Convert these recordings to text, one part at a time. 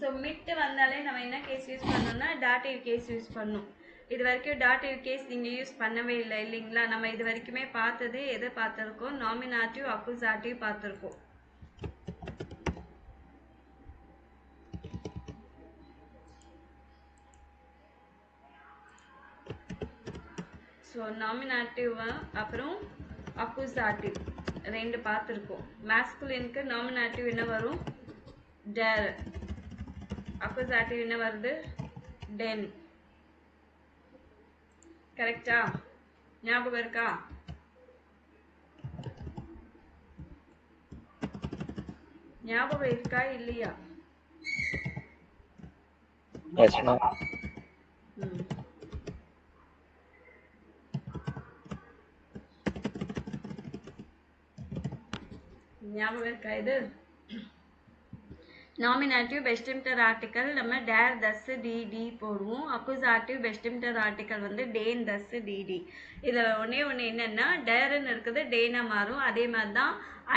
So mid வந்தாலே நம்ம என்ன கேஸ் யூஸ் பண்ணோம்னா டாட்டிவ் கேஸ் யூஸ் பண்ணணும். இது வரைக்கும் டாட்டிவ் கேஸ் நீங்கள் யூஸ் பண்ணவே இல்லை இல்லைங்களா? நம்ம இது வரைக்குமே பார்த்தது எதை பார்த்துருக்கோம்? நாமினாட்டிவ் அக்குசாட்டிவ் பார்த்துருக்கோம். ஸோ நாமினாட்டிவ் அப்புறம் அக்குசாட்டிவ் ரெண்டு பார்த்துருக்கோம். மேஸ்குலினுக்கு நாமினாட்டிவ் என்ன வரும்? டேர். அக்குசாட்டிவ் என்ன வருது? டென். கரெக்டா? ஞாபகம் இருக்கா? ஞாபகம் இருக்கா இல்லையா? ஞாபகம் இருக்கா? இது நாமினாட்டிவ் பெஸ்டிம்டர் ஆர்டிக்கல் நம்ம டேர் தஸ் டிடி போடுவோம். அக்குசாட்டிவ் பெஸ்டிம்டர் ஆர்டிக்கல் வந்து டேன் தஸ் டிடி. இதில் ஒன்றே என்னென்னா டேருன்னு இருக்குது டேனா மாறும். அதே மாதிரி தான்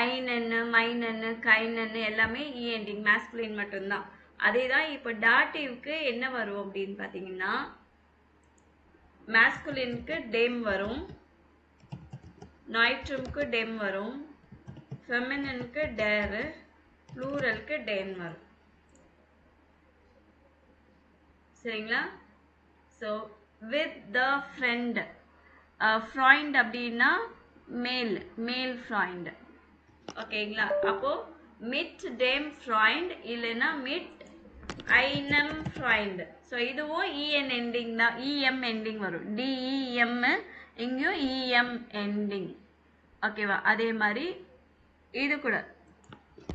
ஐனன்னு மைனன்னு கைனன்னு எல்லாமே இஎன்டிங் மேஸ்குலின் மட்டும்தான். அதே தான் இப்போ டாட்டிவ்க்கு என்ன வரும் அப்படின்னு பார்த்தீங்கன்னா மேஸ்குலினுக்கு டெம் வரும், நாய்ட்ரம்க்கு டெம் வரும், ஃபெமினனுக்கு டேரு, ப்ளூரலுக்கு டேன் வரும். சரிங்களா? So with the friend. ஃப்ராய்ண்ட் அப்படின்னா மேல் ஃப்ராய்ண்ட். ஓகேங்களா? அப்போ மிட் டேம் ஃப்ராய்ண்ட் இல்லைன்னா மிட் ஐனம் ஃப்ராய்ண்ட். ஸோ இதுவும் இஎன் எண்டிங் தான், இஎம் எண்டிங் வரும். டிஇஎம் இங்கேயும் இஎம் எண்டிங். ஓகேவா? அதே மாதிரி இது கூட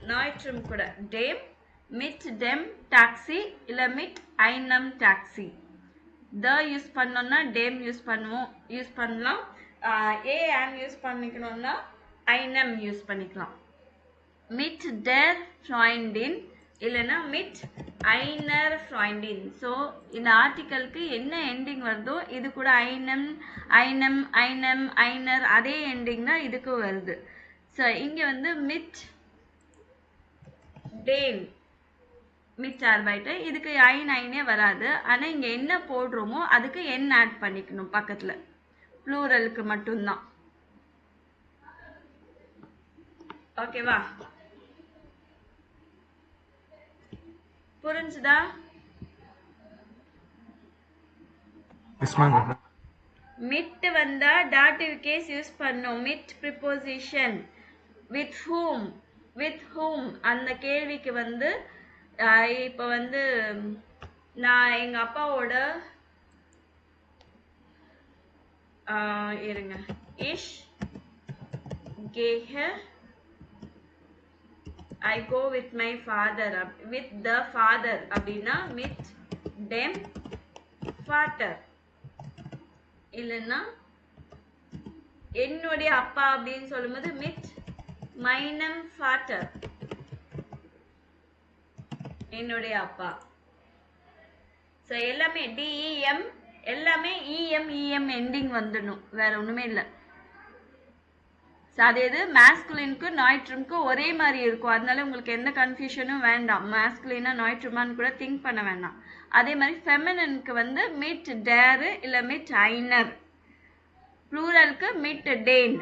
நாய்ட்ரம் கூட டேம் மிட் டெம் டாக்ஸி இல்லை மிட் ஐனம் டாக்ஸி. த யூஸ் பண்ணோம்னா டேம் யூஸ் பண்ணலாம். ஏ ஆன் யூஸ் பண்ணிக்கணும்னா ஐனம் யூஸ் பண்ணிக்கலாம். மிட் டேர் ஃப்ராய்ண்டின் இல்லைன்னா மிட் ஐனர் ஃப்ராய்ண்டின். ஸோ இந்த ஆர்டிக்கலுக்கு என்ன எண்டிங் வருதோ இது கூட ஐனர் அதே எண்டிங் தான் இதுக்கு வருது. ஸோ இங்கே வந்து மிட் டேன் மிட் ஆர்பைட்டு இதுக்கு ஐனே வராது. ஆனால் இங்கே என்ன போடுறோமோ அதுக்கு என் ஆட் பண்ணிக்கணும் பக்கத்தில், ப்ளூரலுக்கு மட்டும்தான். ஓகேவா? புரிஞ்சுதா? மிட் வந்தா டாட்டிவ் கேஸ் யூஸ் பண்ணோம். மிட் ப்ரிப்போசிஷன். வித் ஹூம் அந்த கேள்விக்கு வந்து இப்போ வந்து நான் எங்கள் அப்பாவோட இருங்க இஷ் கேஹ I go with my father. With the father அப்படின்னா மிட் டெம் ஃபாதர். இல்லைன்னா என்னுடைய அப்பா அப்படின்னு சொல்லும்போது மிட் மைனம் ஃபாதர், என்னுடைய அப்பா. ஸோ எல்லாமே டிஇஎம் எல்லாமே இஎம் எண்டிங் வந்துடணும், வேற ஒன்றுமே இல்லை. ஸோ அது எது மேஸ்குலினுக்கு நாய்ட்ரம்க்கு ஒரே மாதிரி இருக்கும். அதனால உங்களுக்கு எந்த கன்ஃபியூஷனும் வேண்டாம். மேஸ்குலினா நாய்ட்ரமான்னு கூட திங்க் பண்ண வேண்டாம். அதே மாதிரி ஃபெமினனுக்கு வந்து மிட் டேரு இல்லை மிட் ஐனர், ப்ளூரலுக்கு மிட் டேன்.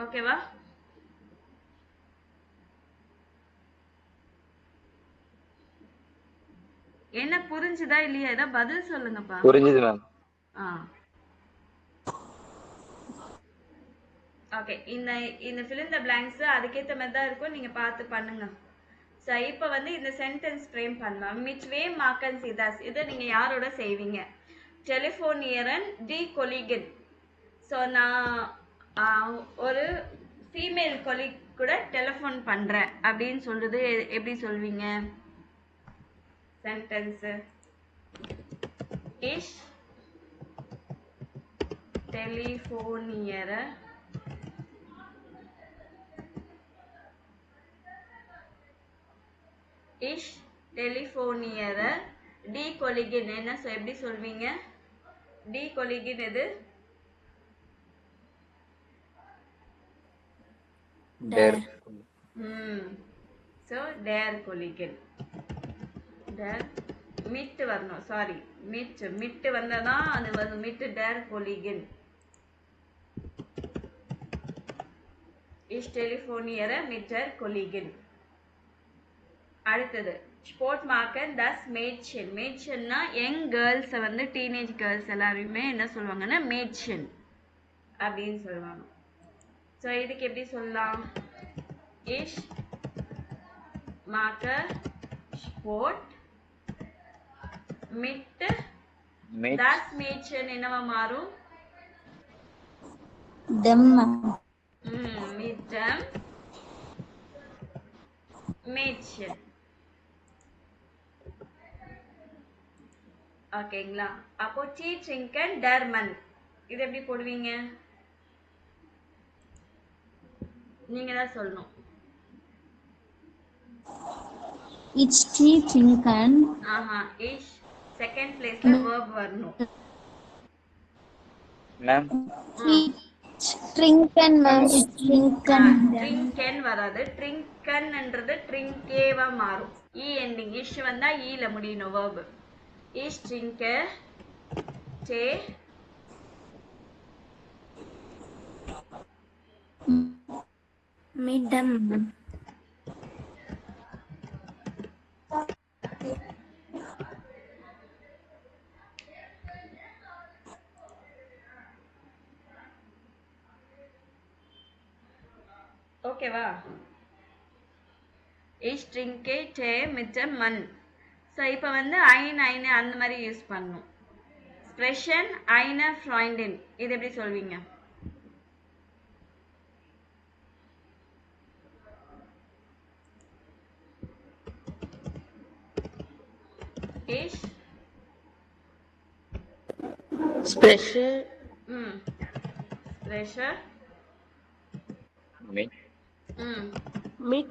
ஓகேவா? என்ன புரிஞ்சுதா இல்லையா? ஏதா பதில் சொல்லுங்கப்பா. புரிஞ்சுது மேம். ஓகே, இந்த fill in the blanks அதுக்கேற்ற மாதிரி தான் இருக்கும், நீங்க பார்த்து பண்ணுங்க. ஸோ இப்போ வந்து இந்த சென்டென்ஸ் ஃப்ரேம் பண்ணலாம். விச் வே மார்க்கன் சிதாஸ், இதை நீங்க யாரோட செய்வீங்க? டெலிஃபோனியரன் டி கொலிகன். ஸோ நான் ஒரு ஃபீமேல் கொலிக் கூட டெலிஃபோன் பண்றேன் அப்படின்னு சொல்றது எப்படி சொல்வீங்க? சென்டென்ஸ் இஷ் டெலிஃபோனியர இஷ் டெலிஃபோனியர டி கொலிகின் என்ன எப்படி சொல்வீங்க? டி கொலிகின் எது? Dare. So டேர் கொலிகின். டேர் மிட் வரணும். சாரி, மிட் வந்தாதான் அது வந்து மிட் டேர் கொலிகின். இஸ் டெலிஃபோனியர மிட்டர் கொலிகின். அடுத்தது ஸ்போர்ட் மார்க்கர் தஸ் மேட்ஷன். மேட்ஷன்னா யங் கேர்ள்ஸை வந்து டீனேஜ் கேர்ள்ஸ் எல்லாருமே என்ன சொல்லுவாங்கன்னா மேட்ஷன் அப்படின்னு சொல்லுவாங்க. ஸோ இதுக்கு எப்படி சொல்லலாம்? இஷ் மார்க்கர் ஸ்போர்ட் மிட் தஸ் மேட்ஷன் என்னவா மாறும்? them மிட் தம் மேட்ஷன். ஓகேங்களா? அப்போ டி ட்ரிங்கன் டர்மன் இது எப்படி போடுவீங்க? நீங்க தான் சொல்லணும். each tea trinken ஆஹா, இஷ் செகண்ட் பிளேஸ்ல verb வரணும். Ma'am. trinken ma'am trinken ட்ரிங்கன் வராது. ட்ரிங்கன்ன்றது ட்ரிங்கேவா மாறும். இ எண்டிங் இஷ் வந்தா ஈல முடியணும் verb. இஷ் ட்ரிங்க டே meet them ஓகேவா? இஷ் ட்ரிங்கே டே மிட் மன். ஸோ இப்போ வந்து ஐன் ஐனு அந்த மாதிரி யூஸ் பண்ணணும். ஸ்ப்ரெஷன் ஐன ஃப்ராய்ண்டின் இது எப்படி சொல்வீங்க? இஷ் Special ஸ்ப்ரெஷர் Meet. meet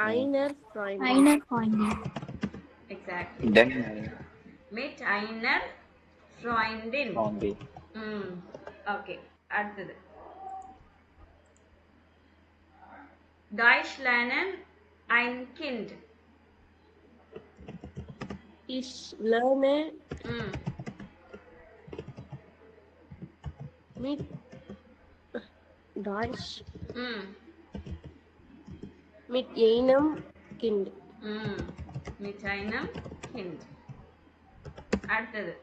einer Freundin. einer Freundin exactly. Then மிட் ஐனர் ஃப்ராய்ண்டின். found it. ஓகே, அடுத்தது Deutsch lernen ein Kind. Ich lerne mit Deutsch mit einem Kind. mit einem Kind. அடுத்தது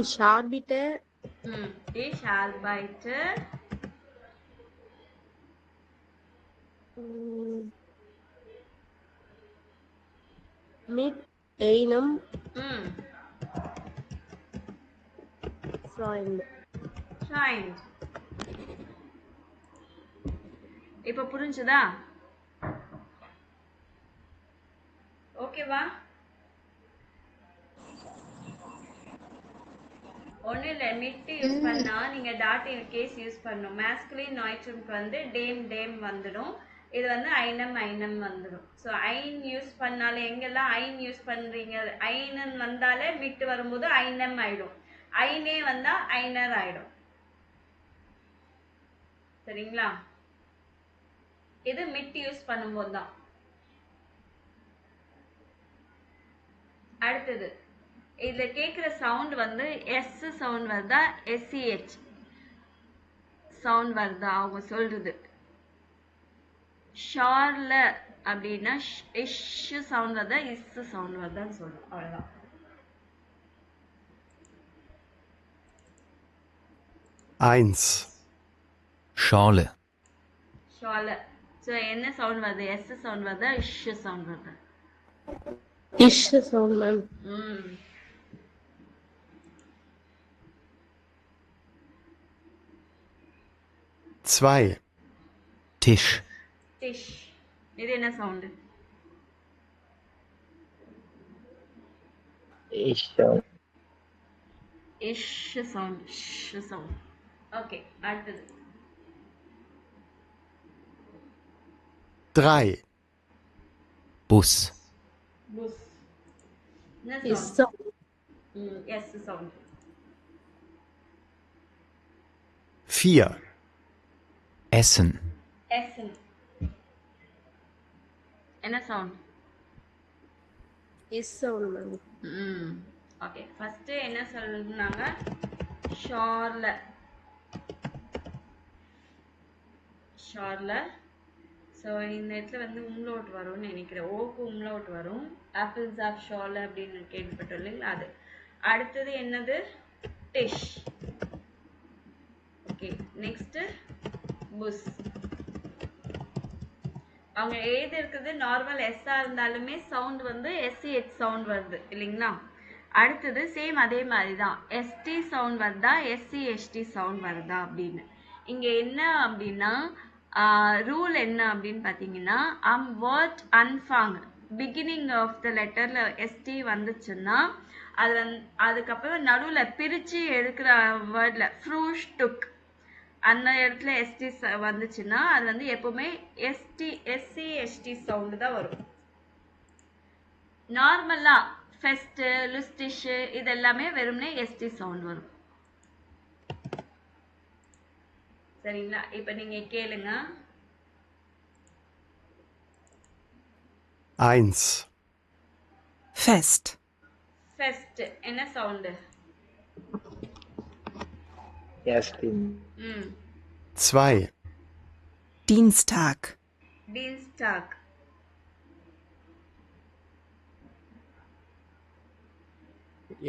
Ich arbeite ich arbeite mit einem Freund. Freund. இப்போ புரிஞ்சுதா? ஓகேவா? ஒன்றும் இல்லை, மிட்டு யூஸ் பண்ணா நீங்க டாட்டிவ் கேஸ் யூஸ் பண்ணணும். மேஸ்குலின் நாய்ட்ரம்க்கு வந்து டேம் டேம் வந்துடும். இது வந்து ஐனம் ஐனம் வந்துடும். ஸோ ஐன் யூஸ் பண்ணாலே எங்கெல்லாம் ஐன் யூஸ் பண்றீங்க, ஐனன் வந்தாலே மிட்டு வரும்போது ஐனம் ஆயிடும். ஐனே வந்தா ஐனர் ஆயிடும். சரிங்களா? இது மிட் யூஸ் பண்ணும்போது தான். அடுத்தது இதுல கேக்குற சவுண்ட் வந்து எஸ் சவுண்ட் வருதா எஸ்சிஹெச் சவுண்ட் வருதா அவங்க சொல்றது. ஷார்ல அப்படின்னா இஷ் சவுண்ட் வருதா இஸ் சவுண்ட் வருதான்னு சொல்லணும். அவ்வளவுதான். Eins. Schale. ஷால. ஸோ என்ன சவுண்ட் வருது? எஸ் சவுண்ட் வருதா இஷ் சவுண்ட் வருதா? Ich soll man. Zwei. Tisch. டிஷ். இது என்ன சவுண்டு? Ich இஷ் சவுண்ட், ஷ் சவுண்ட். ஓகே அடுத்தது 3, Bus, புஷ் என்ன Is sound sound. S sound 4, Essen, S என்ன sound Is sound, ma'am. Okay first என்ன சொல்லுனாங்க ஷார்ல ஸோ இந்த இடத்துல வந்து உம்லோட் வரும்னு நினைக்கிறேன் ஓக்கு உம்லோட் வரும் ஆப்பிள்ஸ் ஆஃப் ஷார்ல அப்படின்னு கேள்விப்பட்டோம் இல்லைங்களா அது அடுத்தது என்னது டிஷ் ஓகே நெக்ஸ்ட் புஷ் அவங்க எழுதி இருக்குது நார்மல் எஸ்ஸா இருந்தாலுமே சவுண்ட் வந்து எஸ்சிஹெச் சவுண்ட் வருது இல்லைங்களா அடுத்தது சேம் அதே மாதிரி தான் எஸ்டி சவுண்ட் வருதா எஸ்சிஎஸ்டி சவுண்ட் வருதா அப்படின்னு இங்கே என்ன அப்படின்னா ரூல் என்ன அப்படின்னு பார்த்தீங்கன்னா வேர்ட் அன்ஃபாங் பிகினிங் ஆஃப் த லெட்டரில் எஸ்டி வந்துச்சுன்னா அது அதுக்கப்புறம் நடுவில் பிரித்து எடுக்கிற வேர்டில் ஃப்ரூஷ் டுக் அந்த இடத்துல எஸ்டி வந்துச்சுன்னா அது வந்து எப்பவுமே எஸ்சி எஸ்டி சவுண்டு தான் வரும் நார்மலா ஃபெஸ்ட் லுஸ்டிஷ் இது எல்லாமே வெறும்னே எஸ்டி சவுண்ட் வரும் சரிங்களா இப்ப நீங்க கேளுங்க 1, Fest, ஃபெஸ்ட் என்ன சவுண்டு ம் 2, Dienstag, டீன்ஸ்டாக்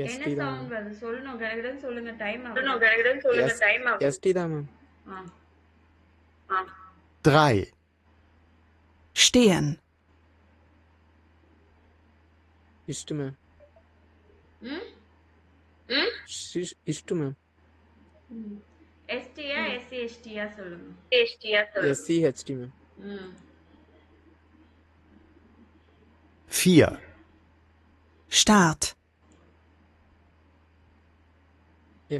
என்ன ST தான் சவுண்ட் வருது சொல்லணும் கடகடன்னு சொல்லுங்க டைம் ST தான் மேம் ஆ 3, stehen, இஷ்டு மேம் ம் இஷ்டு மேம் எஸ்டியா எஸ்சி எஸ்டியா சொல்லுங்க SCHT மேம் ம் 4, Start,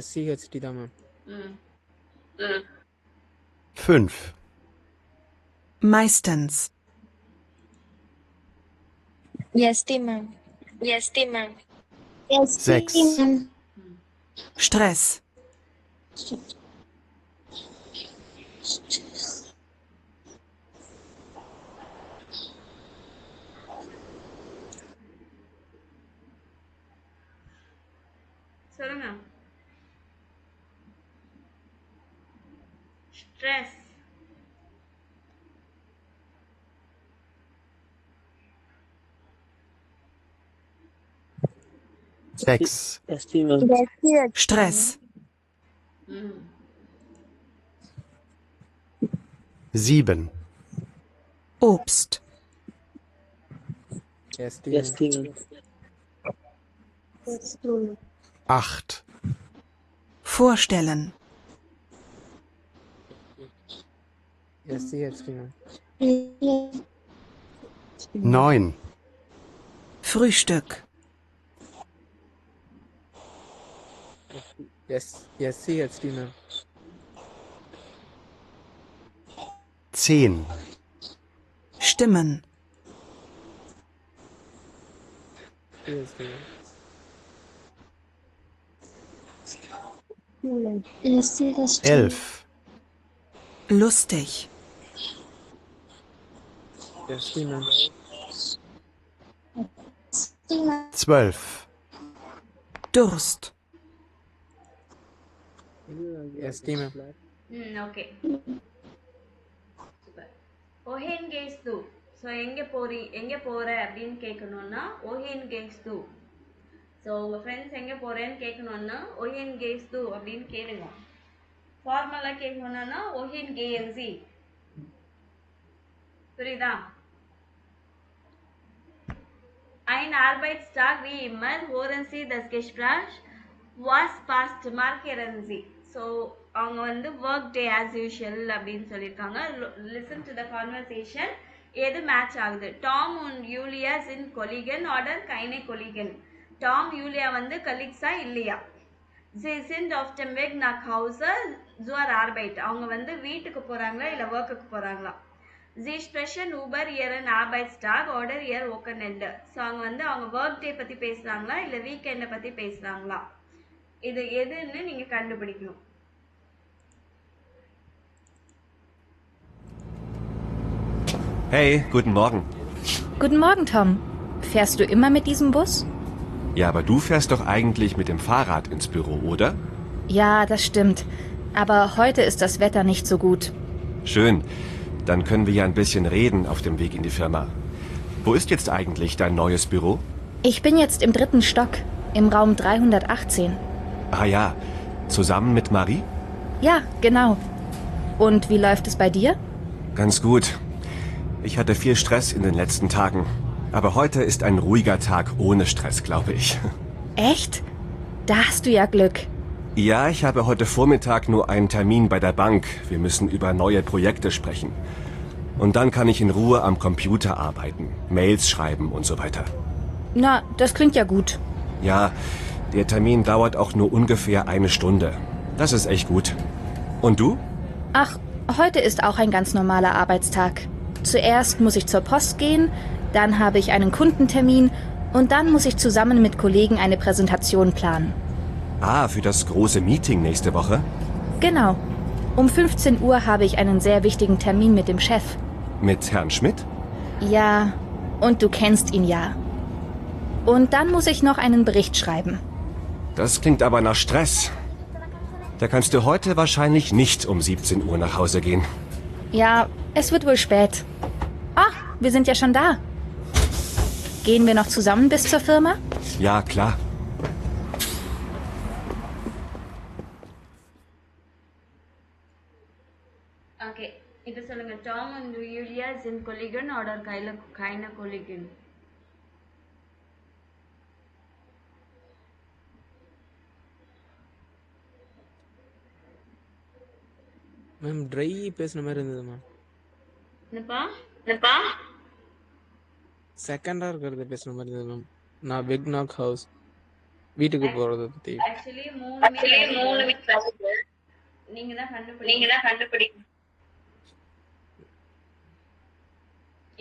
SCHT தான் மேம் ம் 5, meistens, ST ma'am. ST ma'am. ST 6, ma'am. Stress, சொல்லுங்க ஸ்ட்ரெஸ் 6, Stress, ம் 7, Obst, ST 8, vorstellen, SCHT ma'am 9, Frühstück, SCHT ma'am 10, Stimmen, CHT ma'am ST 11, lustig, ST ma'am 12, Durst, ST ma'am okay super ஓஹேன் கேஸ் தூ ஸோ எங்க போற அப்படின்னு கேட்கணும்னா ஓஹேன் கேஸ் தூ ஸோ உங்க ஃப்ரெண்ட்ஸ் எங்க போறேன்னு கேட்கணும்னா ஓஹேன் கேஸ் தூ அப்படின்னு கேளுங்க ஃபார்மலா கேட்கணும்னா ஓஹேன் கேஎன்சி புரியுதா Ein Arbeitstag wie immer, hören Sie das Gespräch, was passt, markieren Sie. So, அவங்க வந்து work day as usual அப்படின்னு சொல்லியிருக்காங்க. Listen to the conversation. எது மேட்ச் ஆகுது Tom und Yulia sind Kollegen oder keine Kollegen. Tom Yulia வந்து கலீக்ஸா இல்லையா? Sie sind auf dem Weg nach Hause. zur Arbeit. அவங்க வந்து வீட்டுக்கு போறாங்களா இல்ல ஒர்க்குக்கு போறாங்களா? Sie sprechen über ihren Arbeitstag oder ihr Wochenende. So அவங்க வந்து அவங்க ஒர்க் டே பத்தி பேசுறாங்களா இல்ல வீக்கெண்டை பத்தி பேசுறாங்களா? இது எதுன்னு நீங்க கண்டுபிடிக்கணும். Hey, guten Morgen. Guten Morgen, Tom. Fährst du immer mit diesem Bus? Ja, aber du fährst doch eigentlich mit dem Fahrrad ins Büro, oder? Ja, das stimmt. Aber heute ist das Wetter nicht so gut. Schön. Dann können wir ja ein bisschen reden auf dem Weg in die Firma. Wo ist jetzt eigentlich dein neues Büro? Ich bin jetzt im 3. Stock, im Raum 318. Ah ja, zusammen mit Marie? Ja, genau. Und wie läuft es bei dir? Ganz gut. Ich hatte viel Stress in den letzten Tagen. Aber heute ist ein ruhiger Tag ohne Stress, glaube ich. Echt? Da hast du ja Glück. Ja, ich habe heute Vormittag nur einen Termin bei der Bank. Wir müssen über neue Projekte sprechen. Und dann kann ich in Ruhe am Computer arbeiten, Mails schreiben und so weiter. Na, das klingt ja gut. Ja, der Termin dauert auch nur ungefähr eine Stunde. Das ist echt gut. Und du? Ach, heute ist auch ein ganz normaler Arbeitstag. Zuerst muss ich zur Post gehen, dann habe ich einen Kundentermin und dann muss ich zusammen mit Kollegen eine Präsentation planen. Ah, für das große Meeting nächste Woche? Genau. Um 15 Uhr habe ich einen sehr wichtigen Termin mit dem Chef. Mit Herrn Schmidt? Ja, und du kennst ihn ja. Und dann muss ich noch einen Bericht schreiben. Das klingt aber nach Stress. Da kannst du heute wahrscheinlich nicht um 17 Uhr nach Hause gehen. Ja, es wird wohl spät. Ah, wir sind ja schon da. Gehen wir noch zusammen bis zur Firma? Ja, klar. Okay, இப்போ சொல்லுங்க. Tom and Yulia sind Kollegen oder keine Kollegen? Ma'am try பேசுன மாதிரி இருந்தது ma'am. என்னப்பா? செகண்டா இருக்கிறத பேசுன மாதிரி இருந்தது மேம். நான் பிக் நாக் ஹவுஸ் வீட்டுக்கு போறத பத்தி. ஆக்சுவலி மூணுமே நீங்க தான் கண்டுபிடிக்கணும்.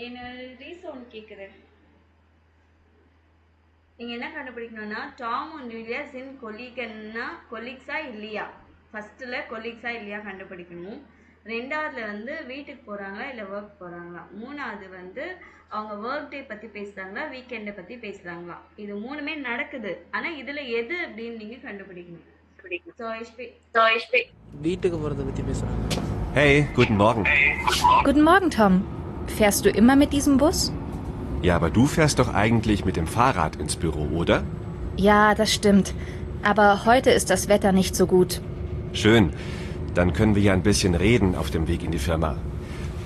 என்ன ரீசன் கேக்குறேன். நீங்க என்ன கண்டுபிடிக்கணும்னா டாம் அண்ட் யூலியா sind கொலீக்ஸா இல்லையா, ஃபர்ஸ்ட்ல கொலீக்ஸா இல்லையா கண்டுபிடிக்கணும். ரெண்டாவதுல வந்து வீட்டுக்கு போறாங்களா இல்ல ஒர்க் போறாங்களா. மூணாவது வந்து அவங்க ஒர்க் டே பத்தி பேசுறாங்களா வீக்கெண்டை பத்தி பேசுறாங்களா. இது மூணுமே நடக்குது. ஆனா இதுல எது அப்படின்னு நீங்க கண்டுபிடிக்கணும். வீட்டுக்கு போறத பத்தி பேசுறாங்க. Hey, guten Morgen. Guten Morgen, Tom. Fährst du immer mit diesem Bus? Ja, aber du fährst doch eigentlich mit dem Fahrrad ins Büro, oder? Ja, das stimmt. Aber heute ist das Wetter nicht so gut. Schön. Dann können wir ja ein bisschen reden auf dem Weg in die Firma.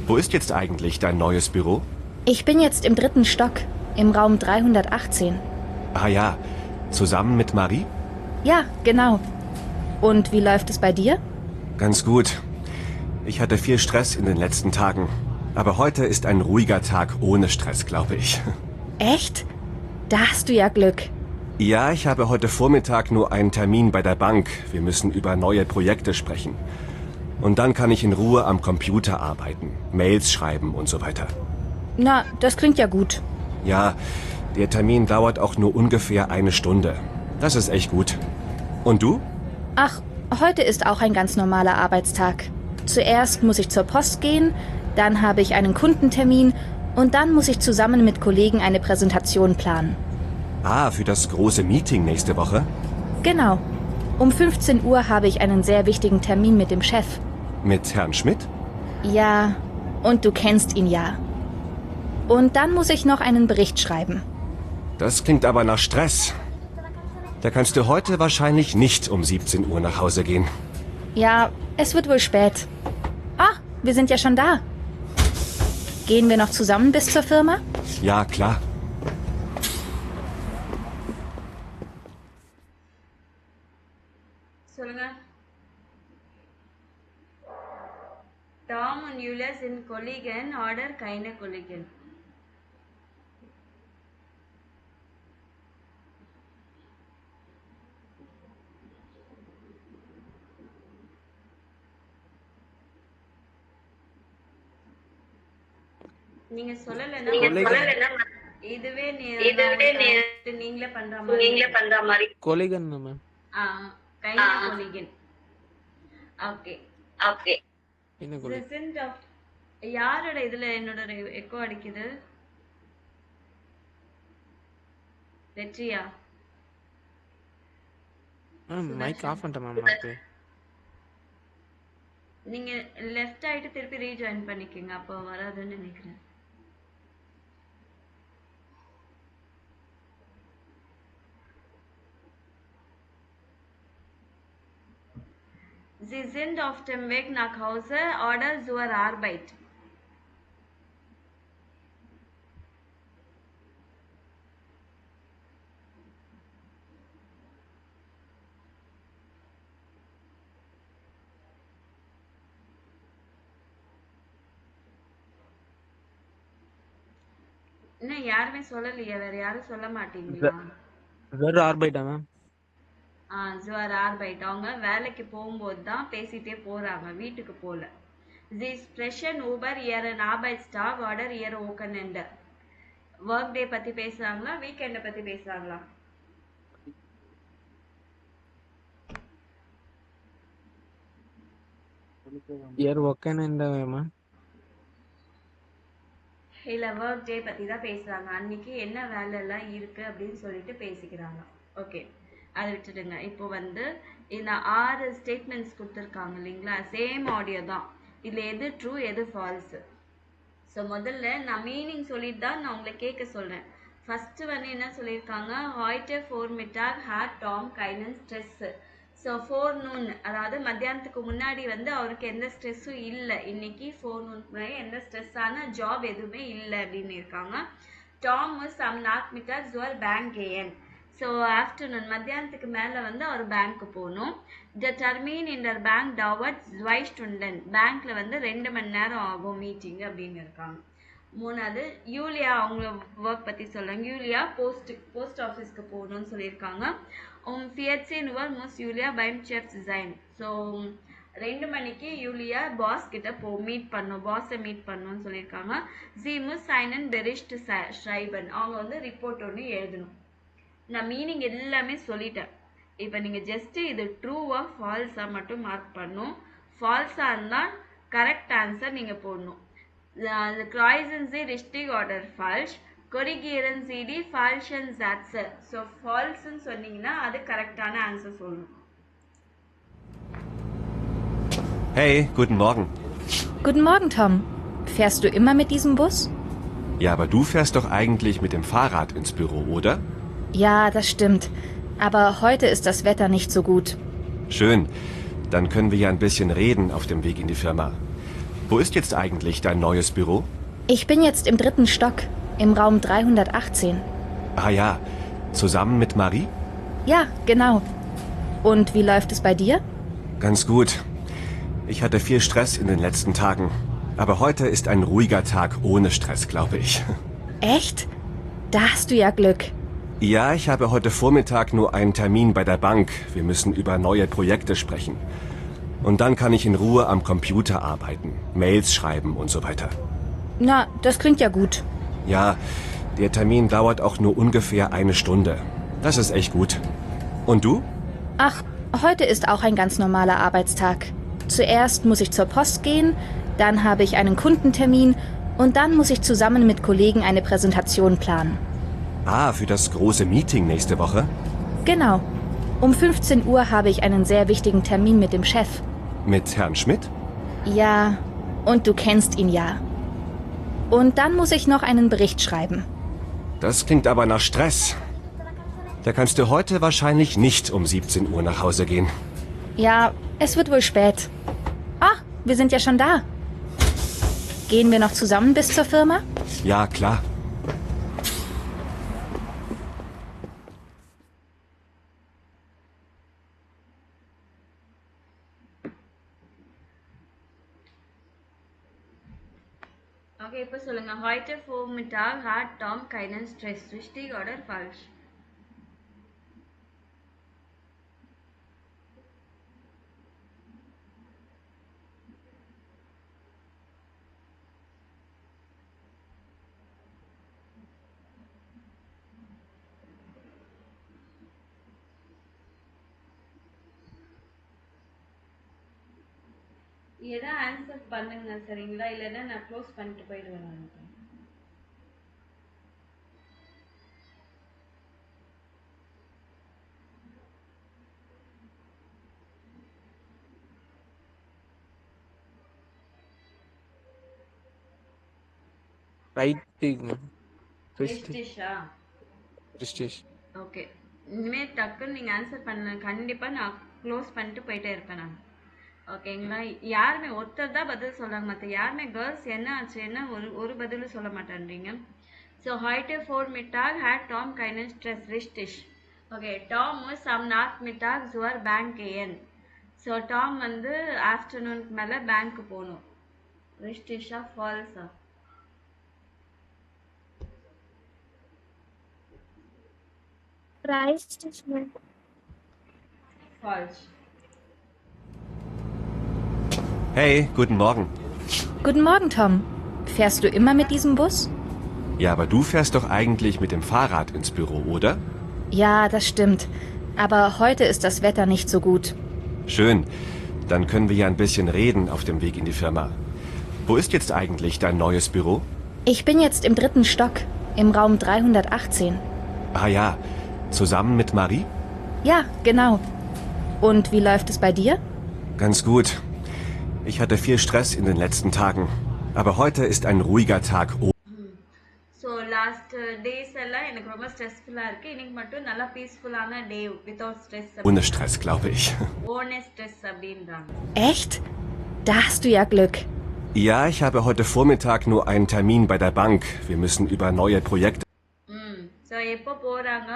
Wo ist jetzt eigentlich dein neues Büro? Ich bin jetzt im 3. Stock, im Raum 318. Ah ja, zusammen mit Marie? Ja, genau. Und wie läuft es bei dir? Ganz gut. Ich hatte viel Stress in den letzten Tagen. Aber heute ist ein ruhiger Tag ohne Stress, glaube ich. Echt? Da hast du ja Glück. Ja, ich habe heute Vormittag nur einen Termin bei der Bank. Wir müssen über neue Projekte sprechen. Und dann kann ich in Ruhe am Computer arbeiten, Mails schreiben und so weiter. Na, das klingt ja gut. Ja, der Termin dauert auch nur ungefähr eine Stunde. Das ist echt gut. Und du? Ach, heute ist auch ein ganz normaler Arbeitstag. Zuerst muss ich zur Post gehen, dann habe ich einen Kundentermin und dann muss ich zusammen mit Kollegen eine Präsentation planen. Ah, für das große Meeting nächste Woche? Genau. Um 15 Uhr habe ich einen sehr wichtigen Termin mit dem Chef. Mit Herrn Schmidt? Ja, und du kennst ihn ja. Und dann muss ich noch einen Bericht schreiben. Das klingt aber nach Stress. Da kannst du heute wahrscheinlich nicht um 17 Uhr nach Hause gehen. Ja, es wird wohl spät. Ah, wir sind ja schon da. Gehen wir noch zusammen bis zur Firma? Ja, klar. சொல்லுங்க. Tom and Yulia sind Kollegen oder keine Kollegen? நீங்க சொல்லலைன்னா இதுவே நீங்களே பண்ற மாதிரி கொலிகன் ma'am. Kind கொலிகன். Okay என்ன Kohli? Result of யாரோட இதுல என்னோட எக்கோ அடிக்குது? வெற்றியா? மைக் ஆஃப் பண்ணிட்டேன் மேம். அப்பே நீங்க லெஃப்ட் ஆயிட்டு திருப்பி ரீஜாயின் பண்ணிக்கங்க, அப்போ வராதுன்னு நினைக்கிறேன். Sie sind auf dem Weg nach Hause oder zur Arbeit. இன்னும் யாருமே சொல்லலையே, வேற யாரும் சொல்ல மாட்டீங்களா? வேற ஆர்பைட்டா மேம்? ஜுவர் ஆர்பைட். அவங்க வேலைக்கு போகும்போது தான் பேசிட்டே போறாங்க, வீட்டுக்கு போல. Sie sprechen über ihren Arbeitstag oder ihr Wochenende. Work டே பத்தி பேசுறாங்களா, வீக்கெண்ட பத்தி பேசுறாங்களா? இயர் ஒர்க்கன் என்ன மேம்? இல்ல ஒர்க் டே பத்தி தான் பேசுறாங்க, அன்னைக்கு என்ன வேலை எல்லாம் இருக்கு அப்படின்னு சொல்லிட்டு பேசிக்கிறாங்க. ஓகே, அதை விட்டுடுங்க. இப்போ வந்து இந்த 6 ஸ்டேட்மெண்ட்ஸ் கொடுத்துருக்காங்க இல்லைங்களா, சேம் ஆடியோ தான். இதுல எது ட்ரூ எது ஃபால்ஸ். ஸோ முதல்ல நான் மீனிங் சொல்லிட்டு தான் நான் உங்களை கேட்க சொல்றேன். ஃபர்ஸ்ட் வந்து என்ன சொல்லியிருக்காங்க, ஹாய்டே ஃபோர்மிட்டாக் ஹேட் டாம் கைனன் ஸ்ட்ரெஸ். ஸோ ஃபோர்நூன், அதாவது மத்தியானத்துக்கு முன்னாடி வந்து அவருக்கு எந்த ஸ்ட்ரெஸ்ஸும் இல்லை. இன்னைக்கு ஃபோர்நூன் எந்த ஸ்ட்ரெஸ்ஸான ஜாப் எதுவுமே இல்லை அப்படின்னு இருக்காங்க. டாம் சம் நாக்மிட்டாக் ஜுவர் பேங்க் ஏஎன். ஸோ ஆஃப்டர்நூன் மத்தியானத்துக்கு மேலே வந்து அவர் பேங்க்கு போகணும். த டர்மீன் இன் தர் பேங்க் டவர்ட் 2 Stunden. பேங்க்ல வந்து 2 மணி நேரம் ஆகும் மீட்டிங் அப்படின்னு இருக்காங்க. மூணாவது யூலியா, அவங்க ஒர்க் பற்றி சொல்கிறாங்க. யூலியா போஸ்ட் ஆஃபீஸ்க்கு போகணும்னு சொல்லியிருக்காங்க. 14 Uhr muss Julia beim Chef sein. So 2 மணிக்கு யூலியா பாஸ் கிட்ட மீட் பண்ணும், பாஸை மீட் பண்ணணும்னு சொல்லியிருக்காங்க. Sie muss einen Bericht schreiben. அவங்க வந்து ரிப்போர்ட் ஒன்று எழுதணும். நான் மீனிங் எல்லாமே சொல்லிட்டேன். இப்போ நீங்கள் ஜஸ்ட் இது ட்ரூவா ஃபால்ஸா மட்டும் மார்க் பண்ணும். ஃபால்ஸா இருந்தால் கரெக்ட் ஆன்சர் நீங்கள் போடணும். Kreuzen Sie richtig oder falsch, korrigieren Sie die falschen Sätze. So ஃபால்ஸ்ன்னு சொன்னீங்கன்னா அது கரெக்டான ஆன்சர் சொல்லணும். Hey, guten Morgen. Guten Morgen, Tom. Fährst du immer mit diesem Bus? Ja, aber du fährst doch eigentlich mit dem Fahrrad ins Büro, oder? Ja, das stimmt. Aber heute ist das Wetter nicht so gut. Schön. Dann können wir ja ein bisschen reden auf dem Weg in die Firma. Wo ist jetzt eigentlich dein neues Büro? Ich bin jetzt im 3. Stock, im Raum 318. Ah ja, zusammen mit Marie? Ja, genau. Und wie läuft es bei dir? Ganz gut. Ich hatte viel Stress in den letzten Tagen. Aber heute ist ein ruhiger Tag ohne Stress, glaube ich. Echt? Da hast du ja Glück. Ja, ich habe heute Vormittag nur einen Termin bei der Bank. Wir müssen über neue Projekte sprechen. Und dann kann ich in Ruhe am Computer arbeiten, Mails schreiben und so weiter. Na, das klingt ja gut. Ja, der Termin dauert auch nur ungefähr 1 Stunde. Das ist echt gut. Und du? Ach, heute ist auch ein ganz normaler Arbeitstag. Zuerst muss ich zur Post gehen, dann habe ich einen Kundentermin und dann muss ich zusammen mit Kollegen eine Präsentation planen. Ah, für das große Meeting nächste Woche? Genau. Um 15 Uhr habe ich einen sehr wichtigen Termin mit dem Chef. Mit Herrn Schmidt? Ja, und du kennst ihn ja. Und dann muss ich noch einen Bericht schreiben. Das klingt aber nach Stress. Da kannst du heute wahrscheinlich nicht um 17 Uhr nach Hause gehen. Ja, es wird wohl spät. Ah, wir sind ja schon da. Gehen wir noch zusammen bis zur Firma? Ja, klar. Okay, இப்போ சொல்லுங்க. Heute Vormittag hat Tom keinen Stress. Richtig oder falsch? ஏதோ answer பண்ணுங்க சரிங்களா, இல்லைன்னா நான் close பண்ணிட்டு போயிடுவேன் நான். ரைட்டிங் மேம். பிரிஸ்டிஷா? பிரிஸ்டிஷ். ஓகே, இனிமேல் டக்குன்னு நீங்கள் ஆன்சர் பண்ண கண்டிப்பாக நான் க்ளோஸ் பண்ணிட்டு போயிட்டே இருப்பேன் நான். ஓகேங்களா? யாருமே ஒருத்தர் தான் பதில் சொல்கிறாங்க, மற்ற யாருமே கேர்ள்ஸ் என்ன ஆச்சு என்ன ஒரு பதிலும் சொல்ல மாட்டேன்றீங்க. So heute Vormittag hat Tom keinen Stress, richtig. Okay, டாம் muss am Nachmittag zur Bank gehen. So டாம் வந்து ஆஃப்டர்நூனுக்கு மேலே பேங்க்கு போகணும். ரிஷ்டிஷா? ஃபால்ஸா? Richtig, ma'am. Falsch. Hey, guten Morgen. Guten Morgen, Tom. Fährst du immer mit diesem Bus? Ja, aber du fährst doch eigentlich mit dem Fahrrad ins Büro, oder? Ja, das stimmt. Aber heute ist das Wetter nicht so gut. Schön. Dann können wir ja ein bisschen reden auf dem Weg in die Firma. Wo ist jetzt eigentlich dein neues Büro? Ich bin jetzt im 3. Stock, im Raum 318. Ah ja, zusammen mit Marie? Ja, genau. Und wie läuft es bei dir? Ganz gut. Ich hatte viel Stress in den letzten Tagen. Aber heute ist ein ruhiger Tag. So last days எல்லாம் எனக்கு ரொம்ப ஸ்ட்ரெஸ்ஃபுல்லாக இருக்குது. இன்னைக்கு மட்டும் நல்லா பீஸ்ஃபுல்லான day without stress. Ohne Stress, glaube ich. ஓனே ஸ்ட்ரெஸ் அப்படின்றாங்க. Echt? Da hast du ja Glück. Ja, ich habe heute Vormittag nur einen Termin bei der Bank. Wir müssen über neue Projekte. So எப்போ போகிறாங்க?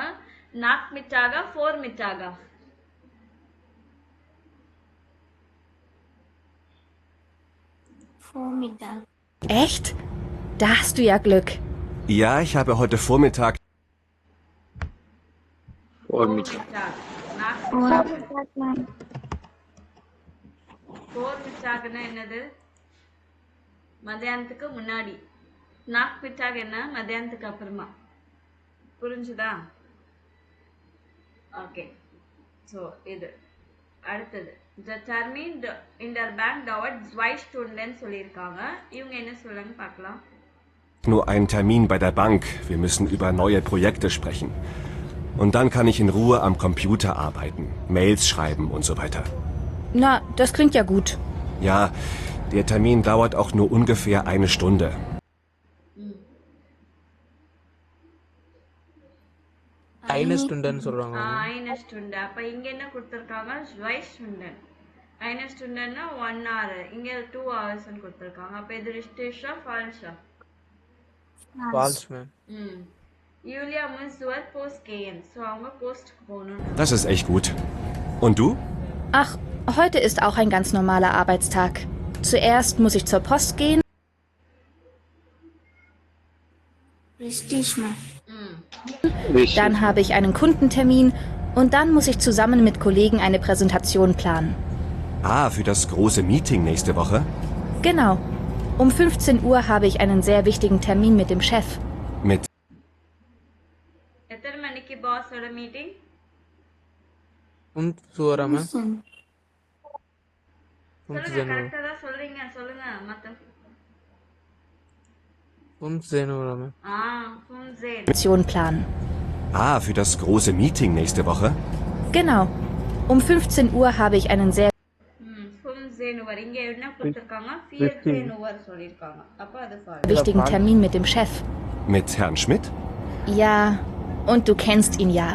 நாக்மிட்டாகா ஃபோர்மிட்டாகா? Vormittag. Echt? Da hast du ja Glück. Ja, ich habe heute Vormittag. ஃபோர்மிட்டாக். Vormittag, ma'am. ஃபோர்மிட்டாக்னா என்னது? மத்தியானத்துக்கு முன்னாடி. நாக்மிட்டாக் என்ன? மத்தியானத்துக்கு அப்புறமா. புரிஞ்சுதா? Okay, so இது அடுத்தது the termin in der Bank dauert 2 Stunden சொல்லியிருக்காங்க. இவங்க என்ன சொல்றாங்க பார்க்கலாம். Nur einen Termin bei der Bank. Wir müssen über neue Projekte sprechen. Und dann kann ich in Ruhe am Computer arbeiten, Mails schreiben und so weiter. Na, das klingt ja gut. Ja, der Termin dauert auch nur ungefähr eine Stunde. eine Stunde சொல்றாங்க. eine Stunde. அப்ப இங்க என்ன கொடுத்திருக்காங்க? 2 Stunden. eine Stundenனா 1 hour. இங்க 2 hours ன்னு கொடுத்திருக்காங்க. அப்ப இது ரிஷ்டிஷா ஃபால்ஸா? False ma'am. Julia muss zur Post gehen. So அவங்க போஸ்ட்க்கு போகணும். Das ist echt gut. Und du? Ach, heute ist auch ein ganz normaler Arbeitstag. Zuerst muss ich zur Post gehen. Richtig, ma'am. Dann habe ich einen Kundentermin und dann muss ich zusammen mit Kollegen eine Präsentation planen. Ah, für das große Meeting nächste Woche? Genau. Um 15 Uhr habe ich einen sehr wichtigen Termin mit dem Chef. Mit எத்தனை மணிக்கு பாஸோட meeting? சுவரா ma'am. சொல்லுங்க, கரெக்ட்டா தான் சொல்றீங்க. சொல்லுங்க மத்த. Zehnora ma'am. Präsentation planen. Ah, für das große Meeting nächste Woche? Genau. Um 15 Uhr habe ich einen sehr 15 Uhr. இங்க என்ன கொடுத்திருக்காங்க? 14 Uhr சொல்லிருக்காங்க. அப்ப அது falls. wichtigen Termin mit dem Chef. Mit Herrn Schmidt? Ja, und du kennst ihn ja.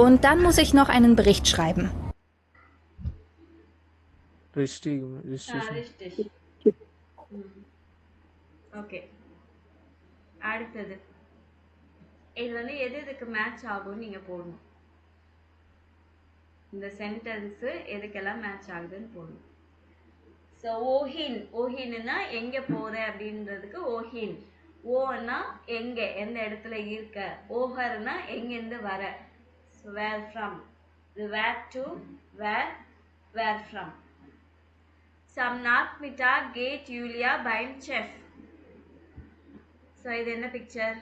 Und dann muss ich noch einen Bericht schreiben. Richtig. Okay, அடுத்தது இது வந்து எது எதுக்கு மேட்ச் ஆகும்னு நீங்க போடணும். இந்த சென்டென்ஸ் எதுக்கெல்லாம் மேட்ச் ஆகுதுன்னு போடணும். ஸோ ஓஹின்னா எங்க போற அப்படின்றதுக்கு ஓஹின். ஓன்னா எங்க, எந்த இடத்துல இருக்க. ஓஹர்னா எங்கிருந்து வர. So where from. இது where to, where from. Am Nachmittag geht Julia beim Chef. So இது என்ன பிக்சர்?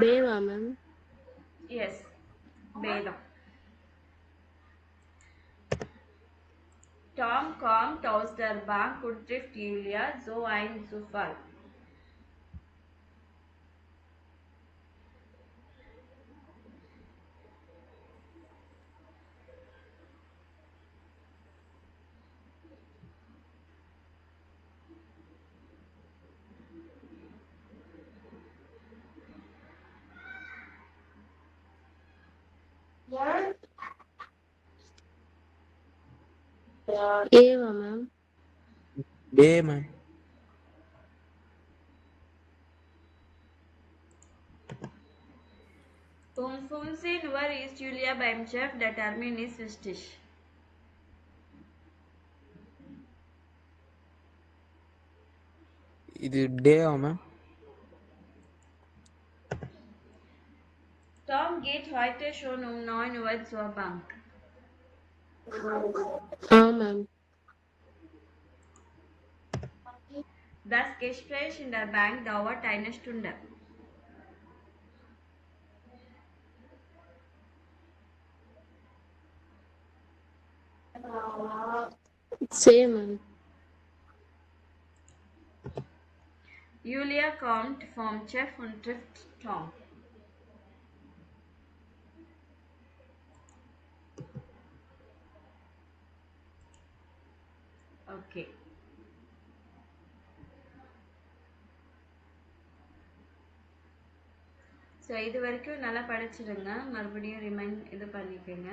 பேவா மேம்? எஸ், பேதம். Tom kommt aus der Bank und trifft Julia, so ein Zufall. ஏவா மேம்? டே ma'am. Um 15 Uhr ist Julia beim Chef, der Termin ist wichtig. இது டேவா ma'am? Tom geht heute schon um 9 Uhr zur Bank. ஆ ma'am. Das Gespräch in der Bank dauert eine Stunde. Same ma'am. Julia kommt vom Chef und trifft Tom. Okay. So இது வரைக்கும் நல்லா படிச்சிடுங்க, மறுபடியும் remind இது பண்ணிக்கோங்க.